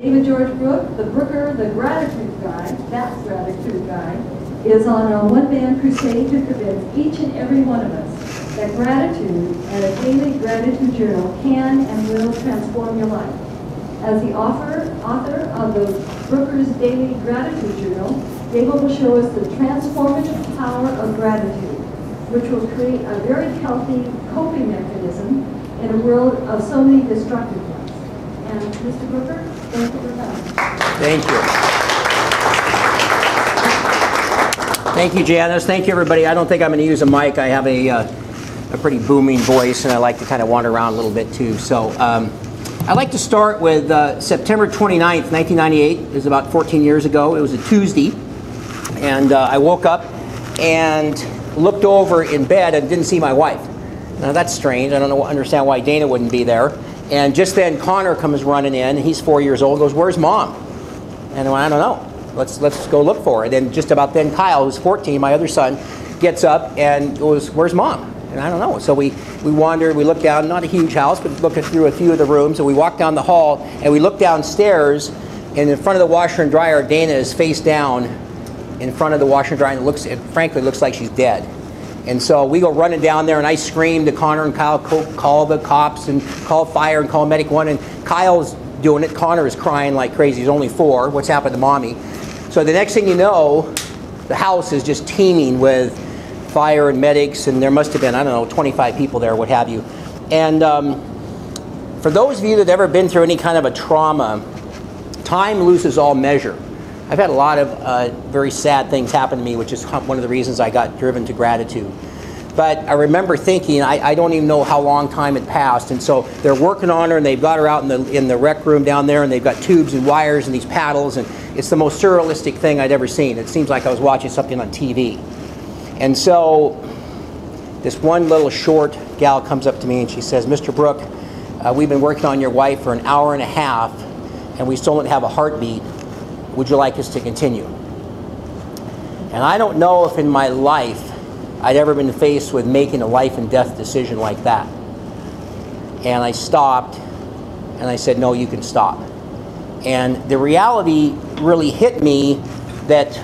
David George Brooke, the Brooker, the gratitude guy, that's gratitude guy, is on a one-man crusade to convince each and every one of us that gratitude and a daily gratitude journal can and will transform your life. As the author of the Brooker's Daily Gratitude Journal, David will show us the transformative power of gratitude, which will create a very healthy coping mechanism in a world of so many destructive ones. And Mr. Brooker, thank you for coming. Thank you. Thank you, Janice. Thank you, everybody. I don't think I'm going to use a mic. I have a pretty booming voice, and I like to kind of wander around a little bit, too. So I'd like to start with September 29th, 1998. It was about 14 years ago. It was a Tuesday, and I woke up and looked over in bed and didn't see my wife. Now, that's strange. I don't understand why Dana wouldn't be there. And just then, Connor comes running in. He's 4 years old. Goes, "Where's Mom?" And I don't know. Let's go look for her. And just about then, Kyle, who's 14, my other son, gets up and goes, "Where's Mom?" And I don't know. So we wandered. We looked down. Not a huge house, but looking through a few of the rooms. And we walked down the hall, and we looked downstairs. And in front of the washer and dryer, Dana is face down in front of the washer and dryer, and it frankly looks like she's dead. And so we go running down there, and I scream to Connor and Kyle, call the cops and call fire and call Medic 1. And Kyle's doing it. Connor is crying like crazy. He's only 4. What's happened to Mommy? So the next thing you know, the house is just teeming with fire and medics, and there must have been, I don't know, 25 people there, what have you. And for those of you that have ever been through any kind of a trauma, time loses all measure. I've had a lot of very sad things happen to me, which is one of the reasons I got driven to gratitude. But I remember thinking, I don't even know how long time had passed, and so they're working on her, and they've got her out in the rec room down there, and they've got tubes and wires and these paddles, and it's the most surrealistic thing I'd ever seen. It seems like I was watching something on TV. And so this one little short gal comes up to me, and she says, "Mr. Brooke, we've been working on your wife for an hour and a half, and we still don't have a heartbeat. Would you like us to continue?" And I don't know if in my life I'd ever been faced with making a life and death decision like that. And I stopped, and I said, "No, you can stop." And the reality really hit me that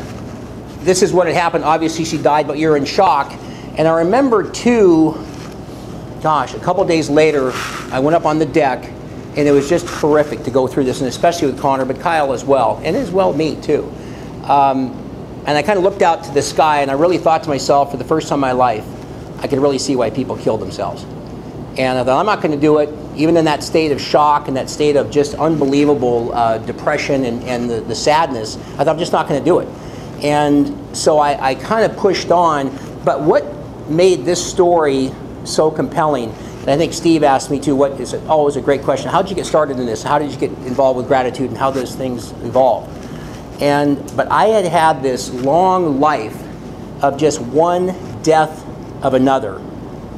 this is what had happened. Obviously, she died, but you're in shock. And I remember, too, gosh, a couple days later, I went up on the deck, and it was just horrific to go through this, and especially with Connor, but Kyle as well, and as well me, too. And I kind of looked out to the sky, and I really thought to myself, for the first time in my life, I could really see why people kill themselves. And I thought, I'm not going to do it, even in that state of shock and that state of just unbelievable depression and the sadness. I thought, I'm just not going to do it. And so I kind of pushed on. But what made this story so compelling, and I think Steve asked me too, what is always a great question, how did you get started in this? How did you get involved with gratitude, and how those things evolved? But I had this long life of just one death of another,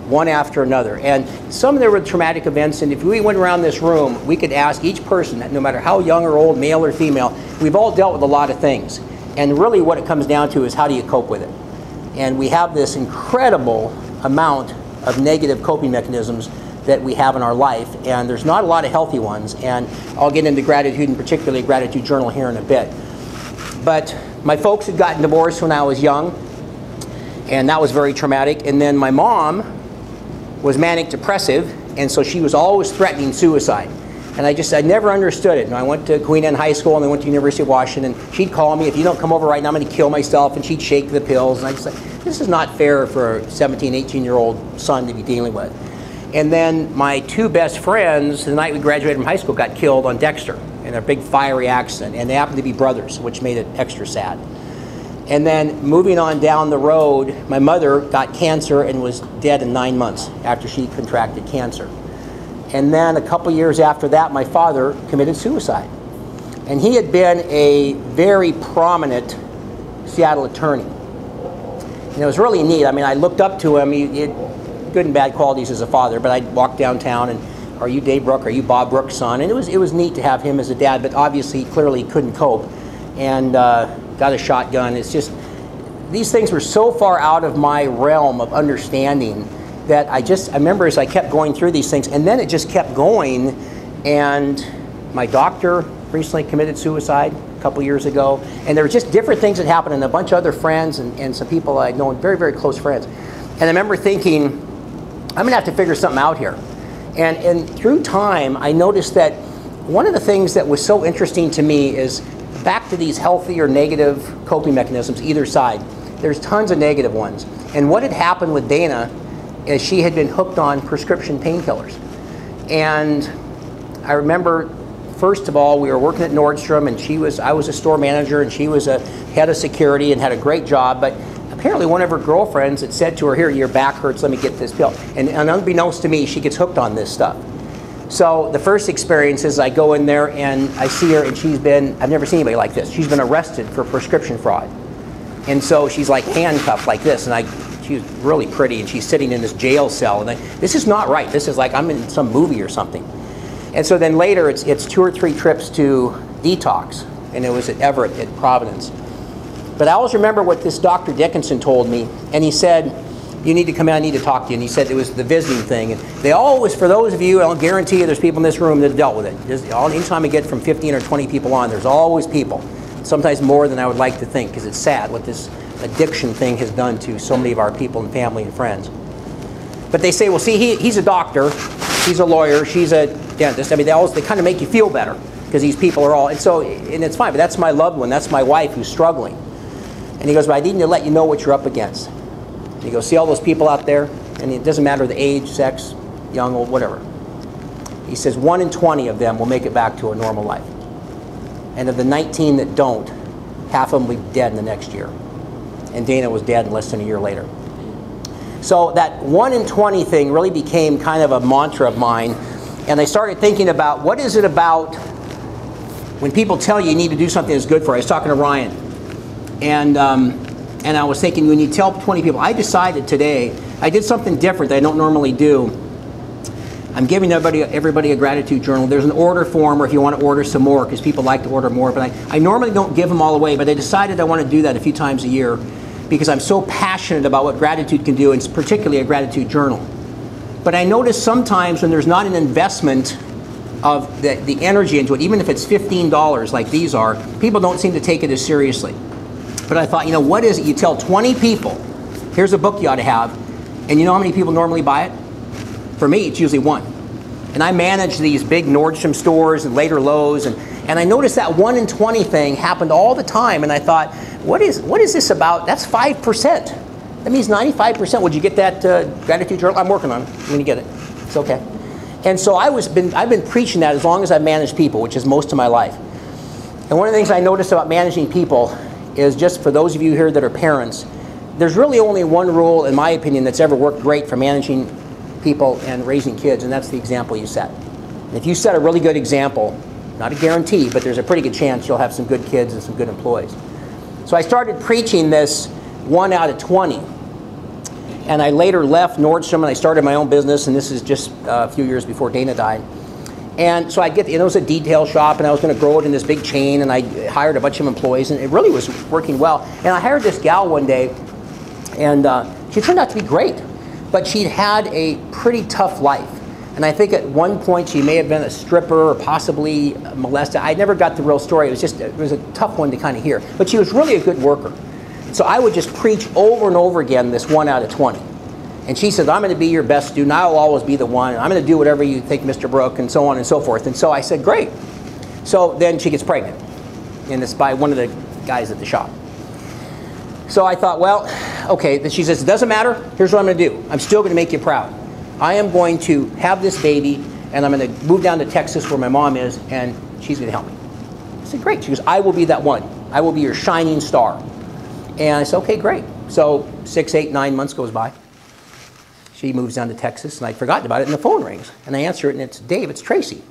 one after another. And some of them were traumatic events, and if we went around this room, we could ask each person, no matter how young or old, male or female, we've all dealt with a lot of things. And really what it comes down to is, how do you cope with it? And we have this incredible amount of negative coping mechanisms that we have in our life, and there's not a lot of healthy ones. And I'll get into gratitude, and particularly gratitude journal, here in a bit. But my folks had gotten divorced when I was young, and that was very traumatic. And then my mom was manic depressive, and so she was always threatening suicide. And I never understood it. And I went to Queen Anne High School, and then went to University of Washington. She'd call me, "If you don't come over right now, I'm going to kill myself." And she'd shake the pills. And I just said, this is not fair for a 17, 18-year-old son to be dealing with. And then my 2 best friends, the night we graduated from high school, got killed on Dexter in a big fiery accident. And they happened to be brothers, which made it extra sad. And then moving on down the road, my mother got cancer and was dead in 9 months after she contracted cancer. And then a couple years after that, my father committed suicide. And he had been a very prominent Seattle attorney. And it was really neat. I mean, I looked up to him. He had good and bad qualities as a father, but I'd walk downtown and, "Are you Dave Brooke? Are you Bob Brooke's son?" And it was neat to have him as a dad, but obviously he clearly couldn't cope, and got a shotgun. It's just, these things were so far out of my realm of understanding that I remember as I kept going through these things, and then it just kept going, and my doctor recently committed suicide a couple years ago. And there were just different things that happened, and a bunch of other friends and some people I'd known, very, very close friends. And I remember thinking, I'm going to have to figure something out here. And through time, I noticed that one of the things that was so interesting to me is back to these healthy or negative coping mechanisms, either side. There's tons of negative ones. And what had happened with Dana is she had been hooked on prescription painkillers. And I remember, first of all, we were working at Nordstrom, and I was a store manager, and she was a head of security and had a great job. But apparently one of her girlfriends had said to her, here, your back hurts, let me get this pill. And unbeknownst to me, she gets hooked on this stuff. So the first experience is I go in there and I see her, and I've never seen anybody like this. She's been arrested for prescription fraud. And so she's like handcuffed like this, and she's really pretty, and she's sitting in this jail cell. And this is not right. This is like I'm in some movie or something. And so then later it's 2 or 3 trips to detox, and it was at Everett at Providence. But I always remember what this Dr. Dickinson told me, and he said, you need to come in, I need to talk to you. And he said it was the visiting thing. And they always, for those of you, I'll guarantee you there's people in this room that have dealt with it. Anytime I get from 15 or 20 people on, there's always people. Sometimes more than I would like to think, because it's sad what this addiction thing has done to so many of our people and family and friends. But they say, well, see, he's a doctor, he's a lawyer, she's a dentist. I mean, they kind of make you feel better, because these people are all, and it's fine, but that's my loved one, that's my wife who's struggling. And he goes, but I need to let you know what you're up against. He goes, see all those people out there? And it doesn't matter the age, sex, young, old, whatever. He says 1 in 20 of them will make it back to a normal life. And of the 19 that don't, half of them will be dead in the next year. And Dana was dead less than a year later. So that 1 in 20 thing really became kind of a mantra of mine. And I started thinking about, what is it about when people tell you you need to do something that's good for you? I was talking to Ryan. And I was thinking, when you tell 20 people, I decided today, I did something different that I don't normally do. I'm giving everybody a gratitude journal. There's an order form, or if you want to order some more, because people like to order more. But I normally don't give them all away, but I decided I want to do that a few times a year because I'm so passionate about what gratitude can do, and particularly a gratitude journal. But I notice sometimes when there's not an investment of the energy into it, even if it's $15 like these are, people don't seem to take it as seriously. But I thought, what is it? You tell 20 people, here's a book you ought to have, and you know how many people normally buy it? For me, it's usually 1. And I manage these big Nordstrom stores and later Lowe's, and I noticed that 1 in 20 thing happened all the time, and I thought, what is this about? That's 5%. That means 95%. Would you get that gratitude journal? I'm working on it. I'm going to get it. It's okay. And so I've been preaching that as long as I've managed people, which is most of my life. And one of the things I noticed about managing people is, just for those of you here that are parents, there's really only one rule, in my opinion, that's ever worked great for managing people and raising kids, and that's the example you set. And if you set a really good example, not a guarantee, but there's a pretty good chance you'll have some good kids and some good employees. So I started preaching this 1 out of 20. And I later left Nordstrom and I started my own business, and this is just a few years before Dana died. And so it was a detail shop, and I was going to grow it in this big chain, and I hired a bunch of employees, and it really was working well. And I hired this gal one day, and she turned out to be great, but she'd had a pretty tough life. And I think at one point she may have been a stripper or possibly molested. I never got the real story. It was a tough one to kind of hear. But she was really a good worker. So I would just preach over and over again this 1 out of 20. And she says, I'm going to be your best student. I will always be the one. I'm going to do whatever you think, Mr. Brooke, and so on and so forth. And so I said, great. So then she gets pregnant. And it's by one of the guys at the shop. So I thought, well, okay. Then she says, it doesn't matter. Here's what I'm going to do. I'm still going to make you proud. I am going to have this baby, and I'm going to move down to Texas where my mom is, and she's going to help me. I said, great. She goes, I will be that one. I will be your shining star. And I said, okay, great. So 6, 8, 9 months goes by. She moves down to Texas, and I'd forgotten about it, and the phone rings. And I answer it, and it's Dave, it's Tracy.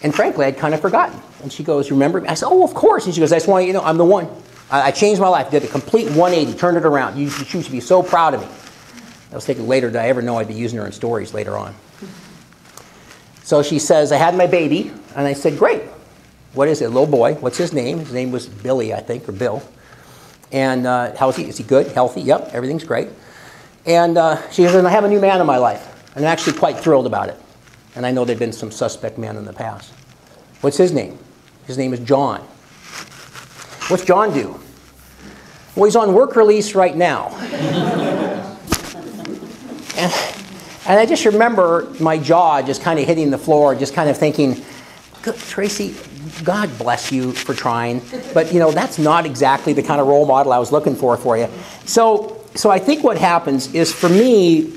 And frankly, I'd kind of forgotten. And she goes, remember me? I said, oh, of course. And she goes, I just want you to know, I'm the one. I changed my life, did a complete 180, turned it around. You should be so proud of me. I was thinking later, did I ever know I'd be using her in stories later on? So she says, I had my baby, and I said, great. What is it, a little boy? What's his name? His name was Billy, I think, or Bill. And how is he? Is he good, healthy? Yep, everything's great. And she says, and I have a new man in my life. And I'm actually quite thrilled about it. And I know there've been some suspect men in the past. What's his name? His name is John. What's John do? Well, he's on work release right now. And I just remember my jaw just kind of hitting the floor, just kind of thinking, Tracy, God bless you for trying, but that's not exactly the kind of role model I was looking for you. So I think what happens is, for me,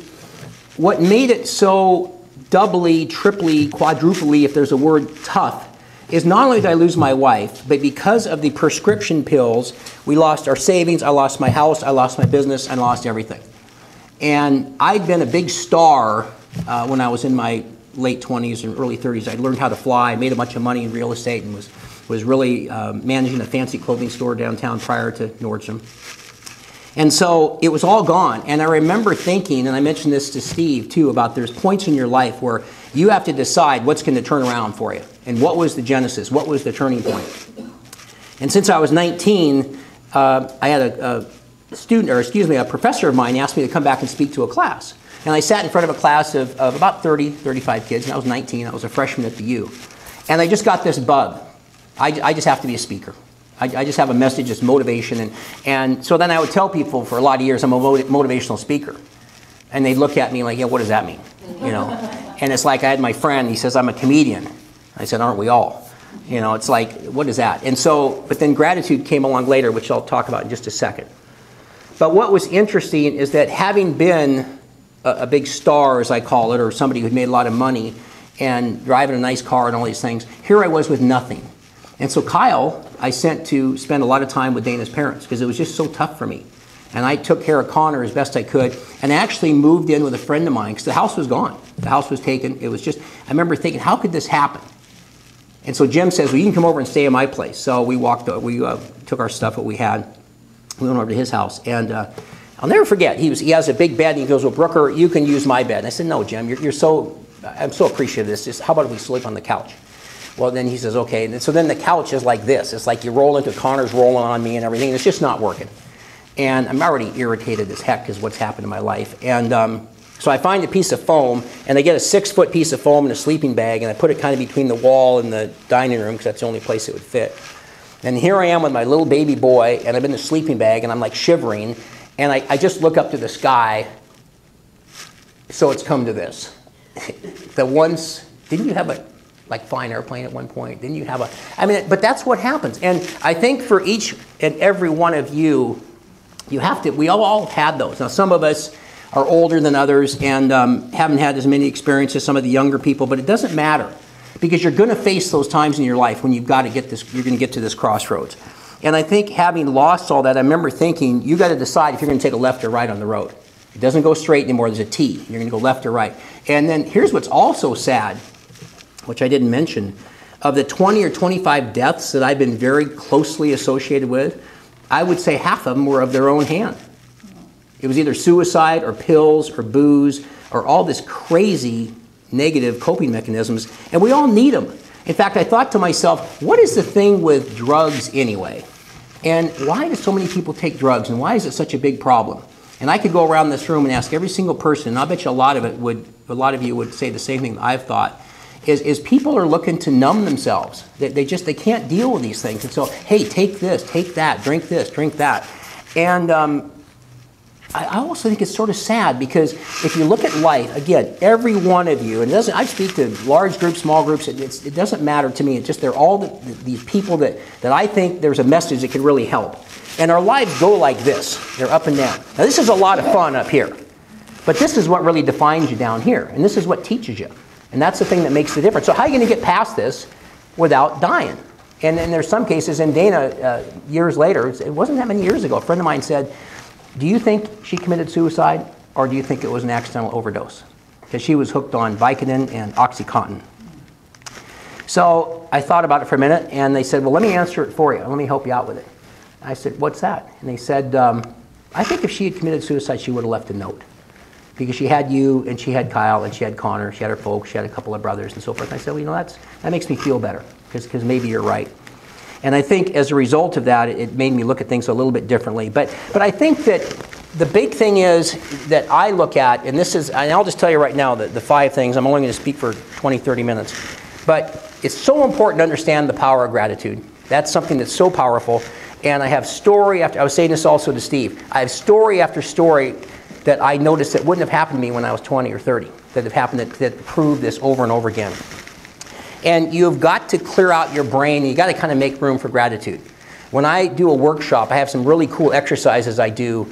what made it so doubly, triply, quadruply, if there's a word, tough, is not only did I lose my wife, but because of the prescription pills, we lost our savings, I lost my house, I lost my business, I lost everything. And I'd been a big star when I was in my late 20s and early 30s. I learned how to fly, made a bunch of money in real estate, and was really managing a fancy clothing store downtown prior to Nordstrom. And so it was all gone. And I remember thinking, and I mentioned this to Steve too, about there's points in your life where you have to decide what's going to turn around for you. And what was the genesis? What was the turning point? And since I was 19, I had a professor of mine asked me to come back and speak to a class. And I sat in front of a class of about 30, 35 kids, and I was 19. I was a freshman at the U. And I just got this bug. I just have to be a speaker. I just have a message, it's motivation. And so then I would tell people for a lot of years I'm a motivational speaker. And they'd look at me like, yeah, what does that mean? And it's like I had my friend, he says, I'm a comedian. I said, aren't we all? It's like, what is that? And so, but then gratitude came along later, which I'll talk about in just a second. But what was interesting is that having been a big star, as I call it, or somebody who'd made a lot of money and driving a nice car and all these things, here I was with nothing. And so Kyle, I sent to spend a lot of time with Dana's parents because it was just so tough for me. And I took care of Connor as best I could, and actually moved in with a friend of mine because the house was gone. The house was taken. It was just, I remember thinking, how could this happen? And so Jim says, well, you can come over and stay at my place. So we took our stuff that we had. We went over to his house, and I'll never forget, he has a big bed, and he goes, well, Brooker, you can use my bed. And I said, no, Jim, I'm so appreciative of this. Just, how about we sleep on the couch? Well, then he says, okay. And so then the couch is like this. It's like you roll into Connor's rolling on me and everything, and it's just not working. And I'm already irritated as heck because what's happened in my life. And so I find a piece of foam, and I get a 6-foot piece of foam in a sleeping bag, and I put it kind of between the wall and the dining room because that's the only place it would fit. And here I am with my little baby boy, and I'm in the sleeping bag, and I'm like shivering, and I just look up to the sky. So it's come to this. Didn't you have a flying airplane at one point? Didn't you have but that's what happens. And I think for each and every one of you, we all had those. Now some of us are older than others and haven't had as many experiences as some of the younger people, but it doesn't matter. Because you're going to face those times in your life when you're going to get to this crossroads. And I think having lost all that, I remember thinking, you got to decide if you're going to take a left or right on the road. It doesn't go straight anymore, there's a T. You're going to go left or right. And then here's what's also sad, which I didn't mention. Of the 20 or 25 deaths that I've been very closely associated with, I would say half of them were of their own hand. It was either suicide or pills or booze or all this crazy negative coping mechanisms, and we all need them. In fact, I thought to myself, what is the thing with drugs anyway? And why do so many people take drugs, and why is it such a big problem? And I could go around this room and ask every single person, and I bet you a lot of you would say the same thing I've thought, is people are looking to numb themselves. They can't deal with these things. And so, hey, take this, take that, drink this, drink that. And I also think it's sort of sad because if you look at life, again, every one of you, and I speak to large groups, small groups, it doesn't matter to me. It's just they're all these people that I think there's a message that can really help. And our lives go like this. They're up and down. Now, this is a lot of fun up here. But this is what really defines you down here. And this is what teaches you. And that's the thing that makes the difference. So how are you going to get past this without dying? And then there's some cases, and Dana, years later, it wasn't that many years ago, a friend of mine said, do you think she committed suicide, or do you think it was an accidental overdose? Because she was hooked on Vicodin and OxyContin. So I thought about it for a minute, and they said, well, let me answer it for you. Let me help you out with it. I said, what's that? And they said, I think if she had committed suicide, she would have left a note. Because she had you, and she had Kyle, and she had Connor, she had her folks, she had a couple of brothers, and so forth. And I said, well, that makes me feel better, because maybe you're right. And I think as a result of that, it made me look at things a little bit differently. But I think that the big thing is that I look at, and I'll just tell you right now that the 5 things, I'm only going to speak for 20, 30 minutes, but it's so important to understand the power of gratitude. That's something that's so powerful. And I have story after, I was saying this also to Steve, I have story after story that I noticed that wouldn't have happened to me when I was 20 or 30, that have happened that prove this over and over again. And you've got to clear out your brain, and you got to kind of make room for gratitude. When I do a workshop, I have some really cool exercises I do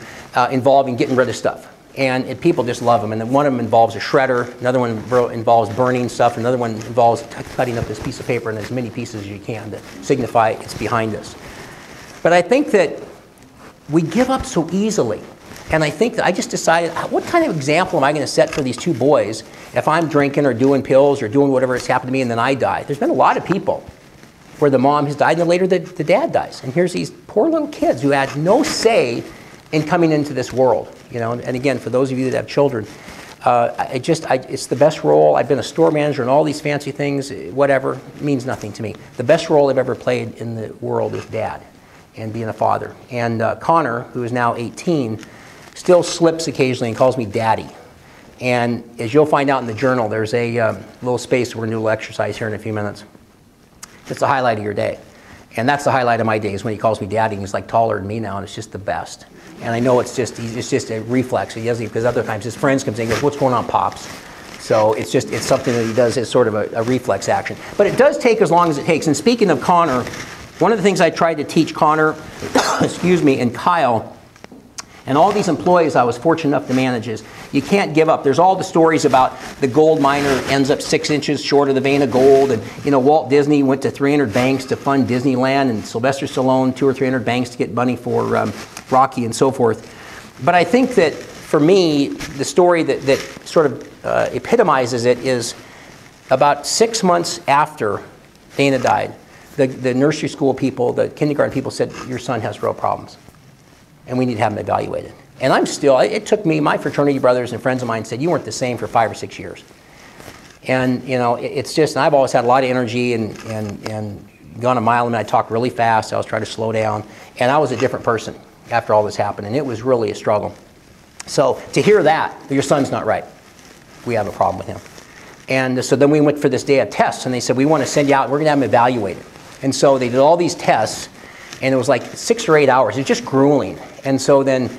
involving getting rid of stuff. And people just love them. And then one of them involves a shredder, another one involves burning stuff, another one involves cutting up this piece of paper in as many pieces as you can to signify it's behind us. But I think that we give up so easily. And I think that I just decided, what kind of example am I going to set for these two boys if I'm drinking or doing pills or doing whatever has happened to me and then I die? There's been a lot of people where the mom has died and then later the dad dies. And here's these poor little kids who had no say in coming into this world. You know, and again, for those of you that have children, it's the best role. I've been a store manager and all these fancy things, whatever, means nothing to me. The best role I've ever played in the world is dad and being a father. And Connor, who is now 18, still slips occasionally and calls me daddy. And as you'll find out in the journal, there's a little space where we're going to do a little exercise here in a few minutes. It's the highlight of your day. And that's the highlight of my day, is when he calls me daddy, and he's like taller than me now, and it's just the best. And I know it's just a reflex. He doesn't, because other times his friends come in and goes, "What's going on, Pops?" So it's something that he does as sort of a reflex action. But it does take as long as it takes. And speaking of Connor, one of the things I tried to teach Connor, excuse me, and Kyle, and all these employees I was fortunate enough to manage, is you can't give up. There's all the stories about the gold miner ends up 6 inches short of the vein of gold, and Walt Disney went to 300 banks to fund Disneyland, and Sylvester Stallone 200 or 300 banks to get money for Rocky and so forth. But I think that for me, the story that sort of epitomizes it is about 6 months after Dana died, the nursery school people, the kindergarten people said, "Your son has real problems, and we need to have him evaluated." And it took me, my fraternity brothers and friends of mine said, "You weren't the same for 5 or 6 years." And, it's just, and I've always had a lot of energy and gone a mile, and I talked really fast. I was trying to slow down. And I was a different person after all this happened, and it was really a struggle. So to hear that, your son's not right, we have a problem with him. And so then we went for this day of tests, and they said, "We want to send you out, we're going to have him evaluated." And so they did all these tests, and it was like 6 or 8 hours. It was just grueling. And so then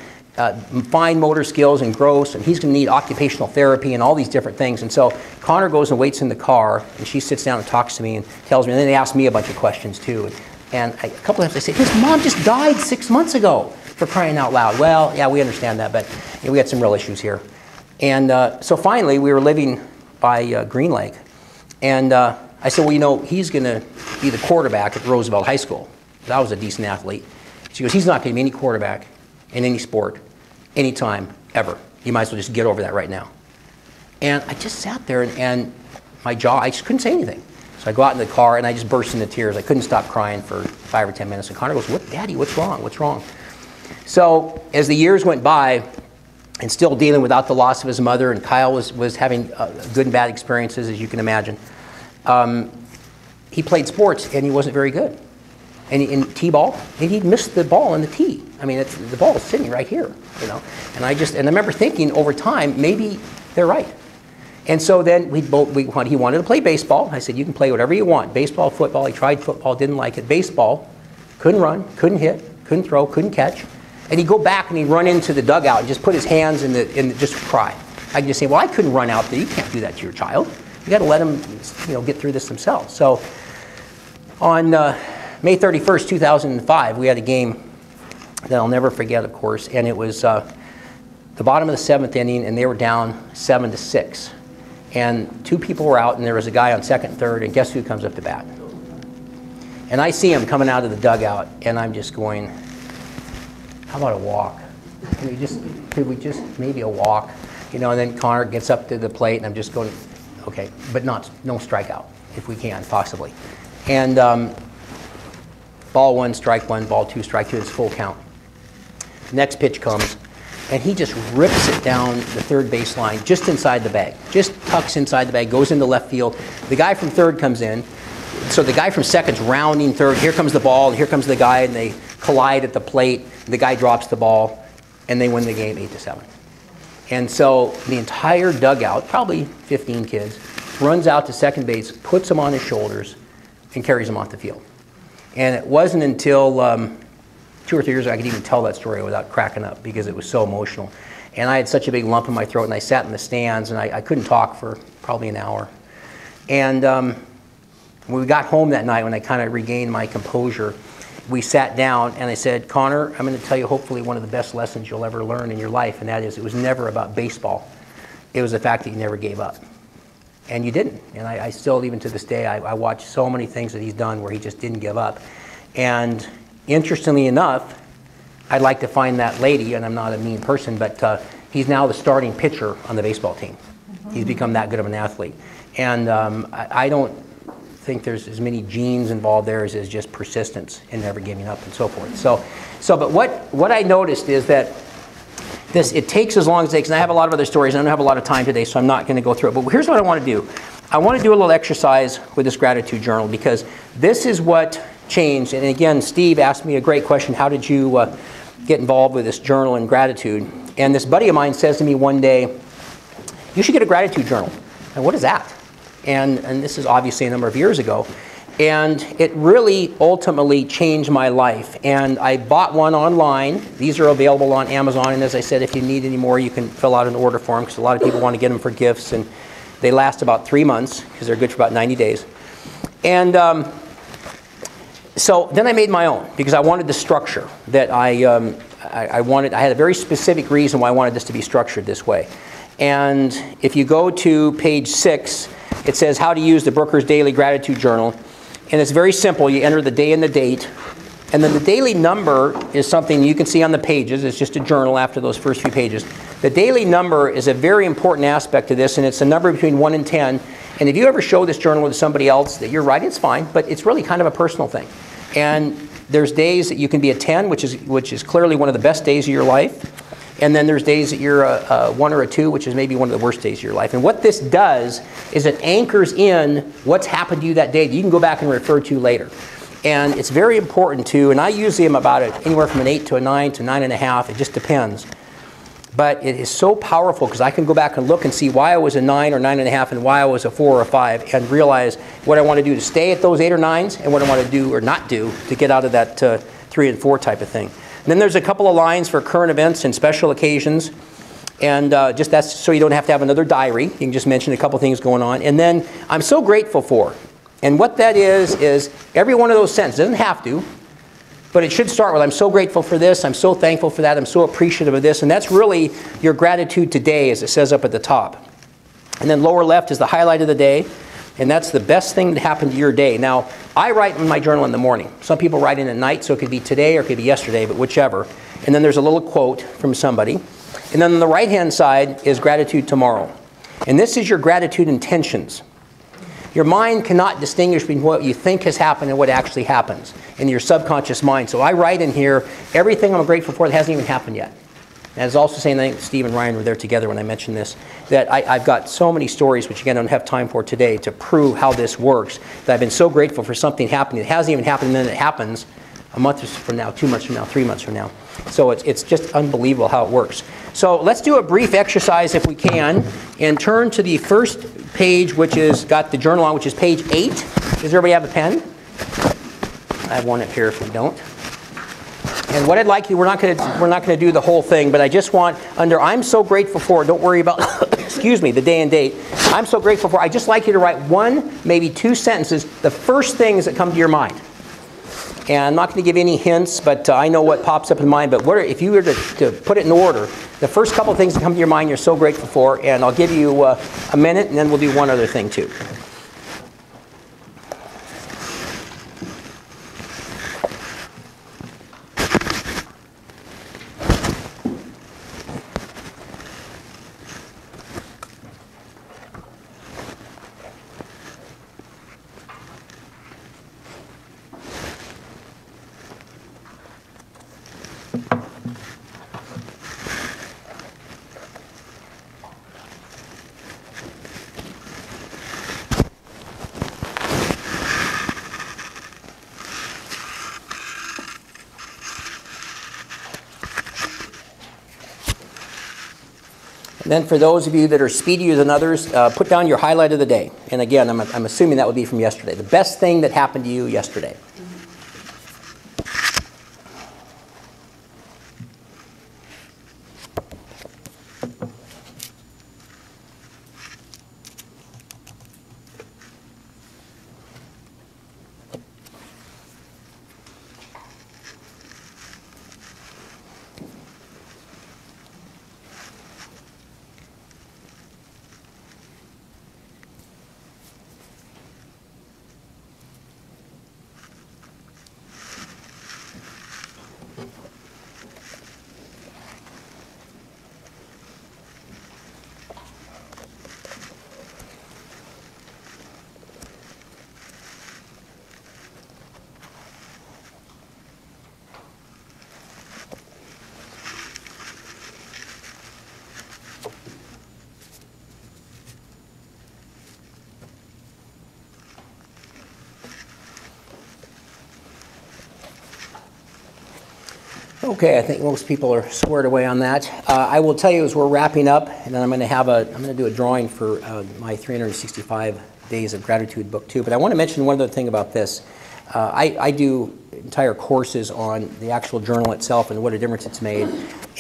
fine motor skills and gross, and he's going to need occupational therapy and all these different things. And so Connor goes and waits in the car, and she sits down and talks to me and tells me, and then they ask me a bunch of questions too. And a couple of times I say, "His mom just died 6 months ago, for crying out loud." "Well, yeah, we understand that, but we had some real issues here." And so finally, we were living by Green Lake, and I said, "Well, he's going to be the quarterback at Roosevelt High School." I was a decent athlete. She goes, "He's not going to be any quarterback in any sport, anytime, ever. You might as well just get over that right now." And I just sat there, and my jaw, I just couldn't say anything. So I go out in the car, and I just burst into tears. I couldn't stop crying for 5 or 10 minutes. And Connor goes, "Daddy, what's wrong? What's wrong?" So as the years went by, and still dealing without the loss of his mother, and Kyle was having good and bad experiences, as you can imagine, he played sports, and he wasn't very good. And in T-ball, and he'd missed the ball in the tee. I mean, the ball is sitting right here, And I remember thinking over time, maybe they're right. And so then he wanted to play baseball. I said, "You can play whatever you want. Baseball, football." He tried football, didn't like it. Baseball, couldn't run, couldn't hit, couldn't throw, couldn't catch. And he'd go back and he'd run into the dugout and just put his hands in just cry. I'd just say, "Well, I couldn't run out there. You can't do that to your child. You got to let them, get through this themselves." So on May 31st, 2005, we had a game that I'll never forget, of course, and it was the bottom of the 7th inning, and they were down 7-6. And 2 people were out, and there was a guy on second and third, and guess who comes up to bat? And I see him coming out of the dugout, and I'm just going, "How about a walk? Could we just maybe a walk?" And then Connor gets up to the plate, and I'm just going, "Okay, but no strikeout, if we can, possibly." And ball 1, strike 1, ball 2, strike 2, it's full count. Next pitch comes, and he just rips it down the third baseline, just inside the bag. Just tucks inside the bag, goes into left field. The guy from third comes in. So the guy from second's rounding third. Here comes the ball, and here comes the guy, and they collide at the plate. The guy drops the ball, and they win the game 8-7. And so the entire dugout, probably 15 kids, runs out to second base, puts him on his shoulders, and carries him off the field. And it wasn't until 2 or 3 years ago I could even tell that story without cracking up because it was so emotional. And I had such a big lump in my throat, and I sat in the stands, and I couldn't talk for probably an hour. And when we got home that night, when I kind of regained my composure, we sat down, and I said, Connor, I'm going to tell you hopefully one of the best lessons you'll ever learn in your life, and that is it was never about baseball. It was the fact that you never gave up. And you didn't. And I still, even to this day, I watch so many things that he's done where he just didn't give up. And interestingly enough, I'd like to find that lady, and I'm not a mean person, but he's now the starting pitcher on the baseball team. He's become that good of an athlete. And I don't think there's as many genes involved there as just persistence and never giving up and so forth. But what I noticed is that it takes as long as it takes, and I have a lot of other stories, and I don't have a lot of time today, so I'm not going to go through it. But here's what I want to do. I want to do a little exercise with this gratitude journal because this is what changed. And again, Steve asked me a great question. How did you get involved with this journal and gratitude? And this buddy of mine says to me one day, you should get a gratitude journal. And what is that? And this is obviously a number of years ago. And it really ultimately changed my life. And I bought one online. These are available on Amazon. And as I said, if you need any more, you can fill out an order for them because a lot of people want to get them for gifts. And they last about 3 months because they're good for about 90 days. And so then I made my own because I wanted the structure that I wanted. I had a very specific reason why I wanted this to be structured this way. And if you go to page 6, it says how to use the Brooker's Daily Gratitude Journal. And it's very simple. You enter the day and the date. And then the daily number is something you can see on the pages. It's just a journal after those first few pages. The daily number is a very important aspect to this, and it's a number between 1 and 10. And if you ever show this journal to somebody else that you're writing, it's fine, but it's really kind of a personal thing. And there's days that you can be a 10, which is clearly one of the best days of your life. And then there's days that you're a 1 or a 2, which is maybe one of the worst days of your life. And what this does is it anchors in what's happened to you that day that you can go back and refer to later. And it's very important to, and I usually am about anywhere from an 8 to a 9 to 9.5. It just depends. But it is so powerful because I can go back and look and see why I was a 9 or 9.5 and why I was a 4 or a 5 and realize what I want to do to stay at those 8 or 9s and what I want to do or not do to get out of that 3 and 4 type of thing. And then there's a couple of lines for current events and special occasions. And just that's so you don't have to have another diary. You can just mention a couple things going on. And then I'm so grateful for. And what that is every one of those sentences. It doesn't have to. But it should start with, I'm so grateful for this, I'm so thankful for that, I'm so appreciative of this. And that's really your gratitude today, as it says up at the top. And then lower left is the highlight of the day. And that's the best thing that happened to your day. Now, I write in my journal in the morning. Some people write in at night, so it could be today or it could be yesterday, but whichever. And then there's a little quote from somebody. And then on the right-hand side is gratitude tomorrow. And this is your gratitude intentions. Your mind cannot distinguish between what you think has happened and what actually happens in your subconscious mind. So I write in here everything I'm grateful for that hasn't even happened yet. And I was also saying, I think Steve and Ryan were there together when I mentioned this, that I've got so many stories, which again I don't have time for today, to prove how this works, that I've been so grateful for something happening that hasn't even happened, and then it happens a month from now, 2 months from now, 3 months from now. So it's just unbelievable how it works. So let's do a brief exercise if we can, and turn to the first page, which has got the journal on, which is page 8. Does everybody have a pen? I have one up here if we don't. And what I'd like you, we're not going to do the whole thing, but I just want, under I'm so grateful for, don't worry about, excuse me, the day and date. I'm so grateful for, I'd just like you to write 1, maybe 2 sentences, the first things that come to your mind. And I'm not going to give any hints, but I know what pops up in mind. But if you were to put it in order, the first couple of things that come to your mind you're so grateful for, and I'll give you a minute, and then we'll do one other thing too. And then for those of you that are speedier than others, put down your highlight of the day. And again, I'm assuming that would be from yesterday. The best thing that happened to you yesterday. Okay, I think most people are squared away on that. I will tell you as we're wrapping up, and then I'm going to do a drawing for my 365 Days of Gratitude book too. But I want to mention one other thing about this. I do entire courses on the actual journal itself and what a difference it's made.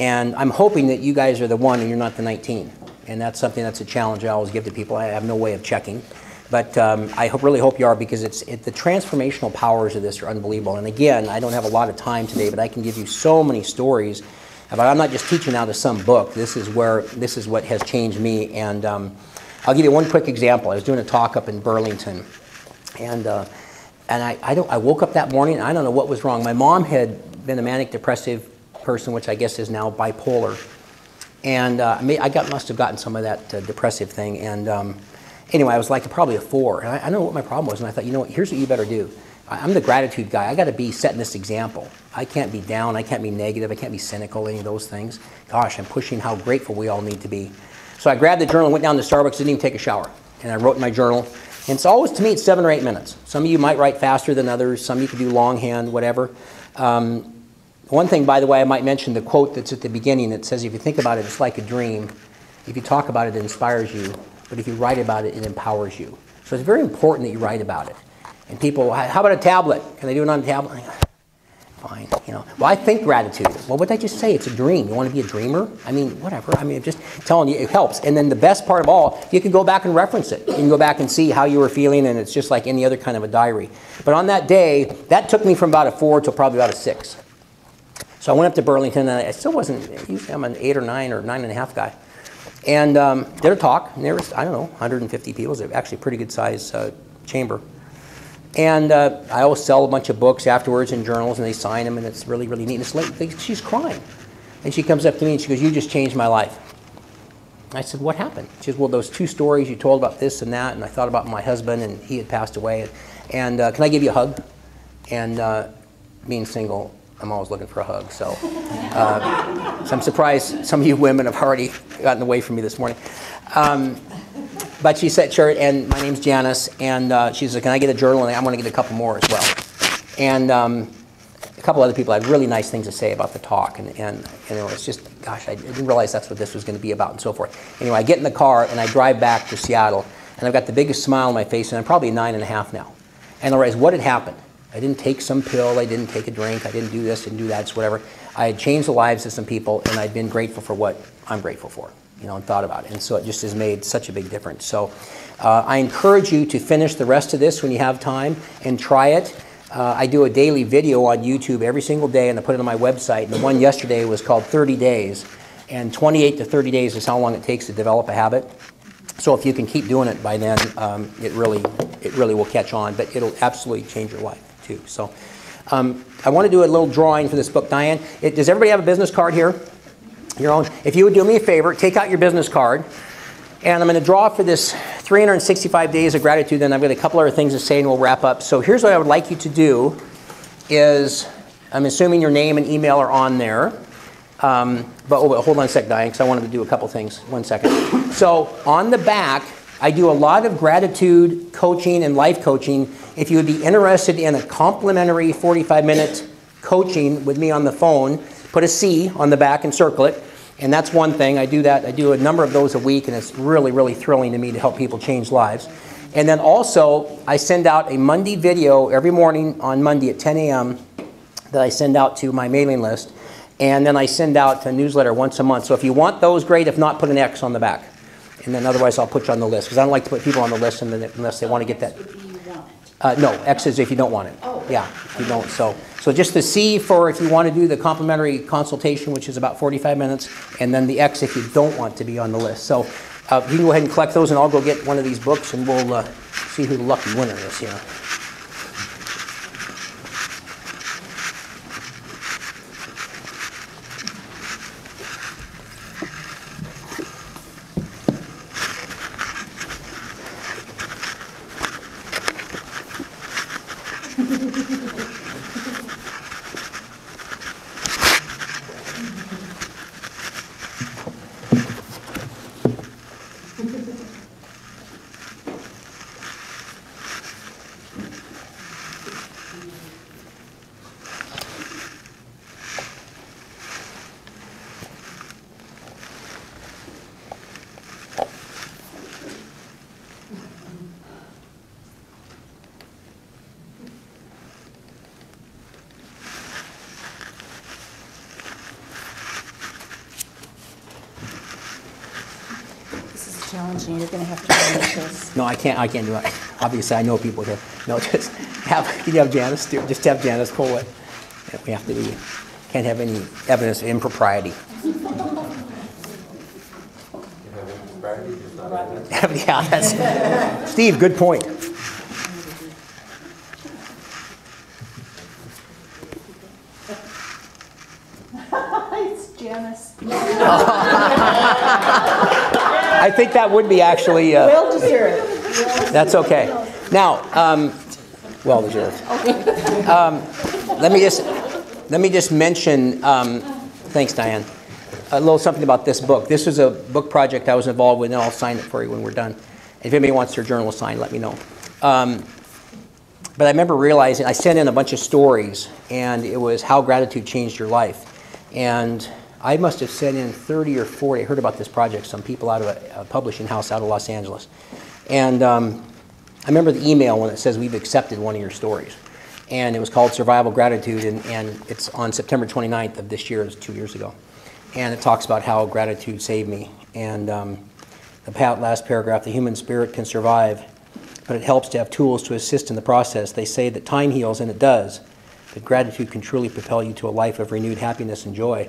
And I'm hoping that you guys are the 1 and you're not the 19. And that's something that's a challenge I always give to people. I have no way of checking. But I really hope you are, because the transformational powers of this are unbelievable. And again, I don't have a lot of time today, but I can give you so many stories about, I'm not just teaching out of some book. This is what has changed me. And I'll give you one quick example. I was doing a talk up in Burlington, and I woke up that morning, and I don't know what was wrong. My mom had been a manic depressive person, which I guess is now bipolar. And must have gotten some of that depressive thing. And anyway, I was like probably a 4. And I don't know what my problem was. And I thought, you know what, here's what you better do. I'm the gratitude guy. I got to be setting this example. I can't be down. I can't be negative. I can't be cynical, any of those things. Gosh, I'm pushing how grateful we all need to be. So I grabbed the journal and went down to Starbucks, didn't even take a shower. And I wrote in my journal. And it's always, to me, it's 7 or 8 minutes. Some of you might write faster than others. Some of you can do longhand, whatever. One thing, by the way, I might mention the quote that's at the beginning. It says, if you think about it, it's like a dream. If you talk about it, it inspires you. But if you write about it, it empowers you. So it's very important that you write about it. And people, how about a tablet? Can they do it on a tablet? Fine, you know. Well, I think gratitude. Well, what did I just say? It's a dream. You want to be a dreamer? I mean, whatever. I mean, I'm just telling you, it helps. And then the best part of all, you can go back and reference it. You can go back and see how you were feeling, and it's just like any other kind of a diary. But on that day, that took me from about a 4 to probably about a 6. So I went up to Burlington, and I still wasn't, usually I'm an 8 or 9 or 9.5 guy. And did a talk, and there was, I don't know, 150 people. It was actually a pretty good size chamber. And I always sell a bunch of books afterwards and journals, and they sign them, and it's really, really neat. And it's like, she's crying. And she comes up to me, and she goes, you just changed my life. I said, what happened? She says, well, those 2 stories you told about this and that, and I thought about my husband, and he had passed away. And can I give you a hug? And being single, I'm always looking for a hug. So, so I'm surprised some of you women have already gotten away from me this morning. But she said, sure, and my name's Janice, and she said, can I get a journal? And I'm going to get a couple more as well. And a couple other people had really nice things to say about the talk, and you know, it's just, gosh, I didn't realize that's what this was going to be about and so forth. Anyway, I get in the car, and I drive back to Seattle, and I've got the biggest smile on my face, and I'm probably 9.5 now. And I realized what had happened. I didn't take some pill, I didn't take a drink, I didn't do this, didn't do that, it's whatever. I had changed the lives of some people, and I'd been grateful for what I'm grateful for, you know, and thought about it. And so it just has made such a big difference. So I encourage you to finish the rest of this when you have time and try it. I do a daily video on YouTube every single day, and I put it on my website. And the one yesterday was called 30 Days. And 28 to 30 days is how long it takes to develop a habit. So if you can keep doing it by then, it really will catch on. But it'll absolutely change your life too. So I want to do a little drawing for this book. Diane, does everybody have a business card here? Your own. If you would do me a favor, take out your business card. And I'm going to draw for this 365 Days of Gratitude. Then I've got a couple other things to say, and we'll wrap up. So here's what I would like you to do is, I'm assuming your name and email are on there. But hold on a sec, Diane, because I wanted to do a couple things. 1 second. So on the back, I do a lot of gratitude coaching and life coaching. If you would be interested in a complimentary 45-minute coaching with me on the phone, put a C on the back and circle it. And that's one thing. I do that. I do a number of those a week, and it's really, really thrilling to me to help people change lives. And then also, I send out a Monday video every morning on Monday at 10 a.m. that I send out to my mailing list. And then I send out a newsletter once a month. So if you want those, great. If not, put an X on the back. And then otherwise, I'll put you on the list. Because I don't like to put people on the list unless they want to get that. No, X is if you don't want it. Oh. Yeah, if you don't. So just the C for if you want to do the complimentary consultation, which is about 45 minutes, and then the X if you don't want to be on the list. So you can go ahead and collect those, and I'll go get one of these books, and we'll see who the lucky winner is here. Challenging. You're going to have to manage this. No, I can't do it. Obviously, I know people here. No, just can you have Janice do it? Just have Janice pull it. Yeah, we have to be, can't have any evidence of impropriety. Yeah, that's, Steve, good point. It's Janice. I think that would be actually. Well deserved. That's okay. Now, well deserved. Let me just mention. Thanks, Diane. A little something about this book. This is a book project I was involved with, and I'll sign it for you when we're done. If anybody wants their journal signed, let me know. But I remember realizing I sent in a bunch of stories, and it was how gratitude changed your life. And I must have sent in 30 or 40. I heard about this project, some people out of a publishing house out of Los Angeles. And I remember the email when it says, we've accepted one of your stories. And it was called Survival Gratitude, and it's on September 29th of this year, it was 2 years ago. And it talks about how gratitude saved me. And the last paragraph, the human spirit can survive, but it helps to have tools to assist in the process. They say that time heals, and it does. But gratitude can truly propel you to a life of renewed happiness and joy.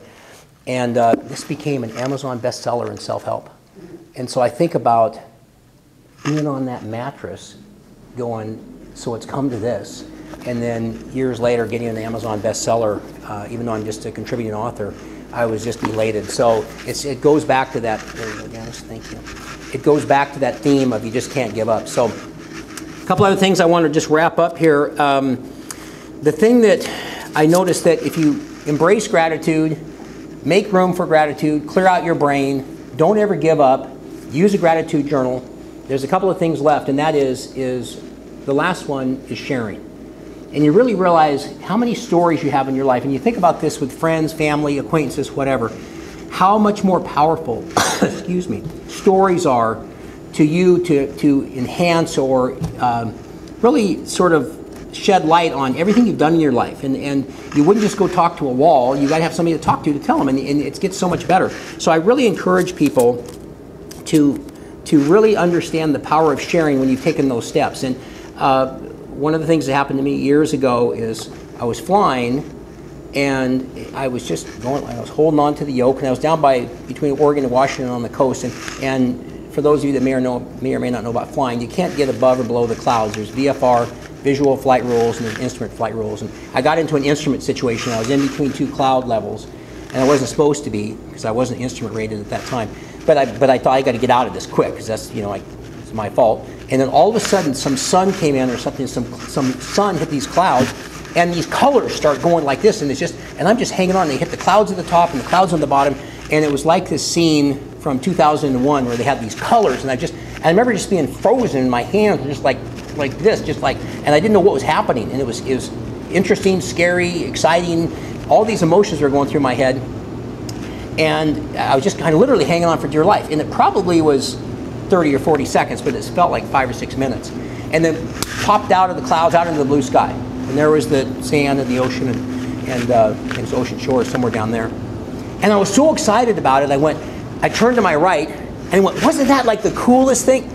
And this became an Amazon bestseller in self-help. And so I think about being on that mattress going, so it's come to this. And then years later getting an Amazon bestseller, even though I'm just a contributing author, I was just elated. So it goes back to that, there you go, Janice, thank you. It goes back to that theme of you just can't give up. So a couple other things I want to just wrap up here. The thing that I noticed that if you embrace gratitude, make room for gratitude, clear out your brain, don't ever give up, use a gratitude journal. There's a couple of things left, and that is the last one is sharing. And you really realize how many stories you have in your life, and you think about this with friends, family, acquaintances, whatever, how much more powerful, excuse me, stories are to you to enhance or really sort of shed light on everything you've done in your life. And you wouldn't just go talk to a wall, you got to have somebody to talk to tell them, and it gets so much better. So I really encourage people to really understand the power of sharing when you've taken those steps. And one of the things that happened to me years ago is I was flying, and I was just going, I was holding on to the yoke, and I was down between Oregon and Washington on the coast, and for those of you that may or may not know about flying, you can't get above or below the clouds. There's VFR, visual flight rules, and there's instrument flight rules. And I got into an instrument situation. I was in between two cloud levels, and I wasn't supposed to be because I wasn't instrument rated at that time. But I thought I got to get out of this quick because that's, you know, it's my fault. And then all of a sudden, some sun came in or something. Some sun hit these clouds, and these colors start going like this, and I'm just hanging on. They hit the clouds at the top and the clouds on the bottom, and it was like this scene from 2001 where they had these colors, and I remember just being frozen in my hands, just like this, and I didn't know what was happening, and it was interesting, scary, exciting. All these emotions were going through my head, And I was just kind of literally hanging on for dear life. And it probably was 30 or 40 seconds, but it felt like 5 or 6 minutes. And then popped out of the clouds, out into the blue sky. And there was the sand and the ocean and its ocean shore somewhere down there. And I was so excited about it, I turned to my right, and I went, wasn't that like the coolest thing?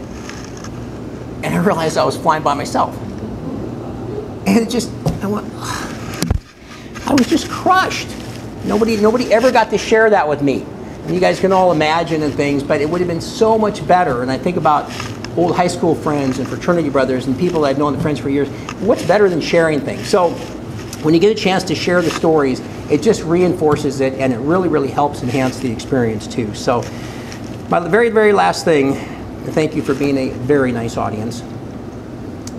And I realized I was flying by myself. And it just, I was just crushed. Nobody ever got to share that with me. And you guys can all imagine and things, but it would have been so much better. And I think about old high school friends and fraternity brothers and people that I've known friends for years. What's better than sharing things? So when you get a chance to share the stories, it just reinforces it, and it really, really helps enhance the experience too. So my very, very last thing, and thank you for being a very nice audience,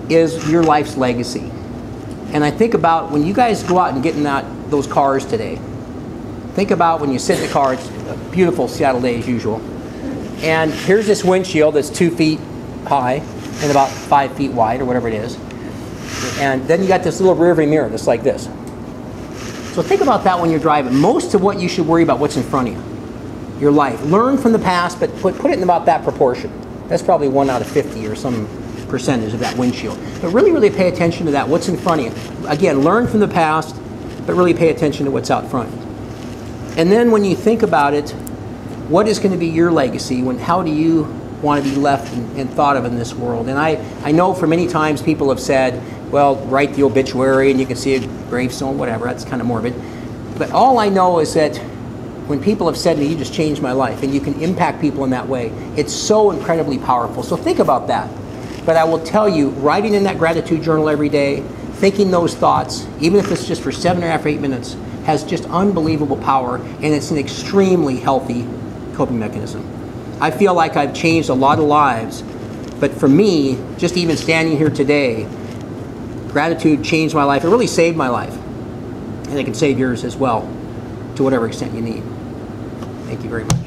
is your life's legacy. And I think about when you guys go out and get in those cars today, think about when you sit in the car. It's a beautiful Seattle day as usual. And here's this windshield that's 2 feet high and about 5 feet wide or whatever it is. And then you got this little rear view mirror that's like this. So think about that when you're driving. Most of what you should worry about what's in front of you, your life. Learn from the past, but put it in about that proportion. That's probably 1 out of 50 or some percentage of that windshield. But really, really pay attention to that, what's in front of you. Again, learn from the past, but really pay attention to what's out front. And then when you think about it, what is going to be your legacy? How do you want to be left and thought of in this world? And I know for many times people have said, well, write the obituary and you can see a gravestone, whatever. That's kind of morbid. But all I know is that when people have said to me, you just changed my life, and you can impact people in that way, it's so incredibly powerful. So think about that. But I will tell you, writing in that gratitude journal every day, thinking those thoughts, even if it's just for 7.5 or 8 minutes, has just unbelievable power, and it's an extremely healthy coping mechanism. I feel like I've changed a lot of lives, but for me, just even standing here today, gratitude changed my life. It really saved my life, and it can save yours as well, to whatever extent you need. Thank you very much.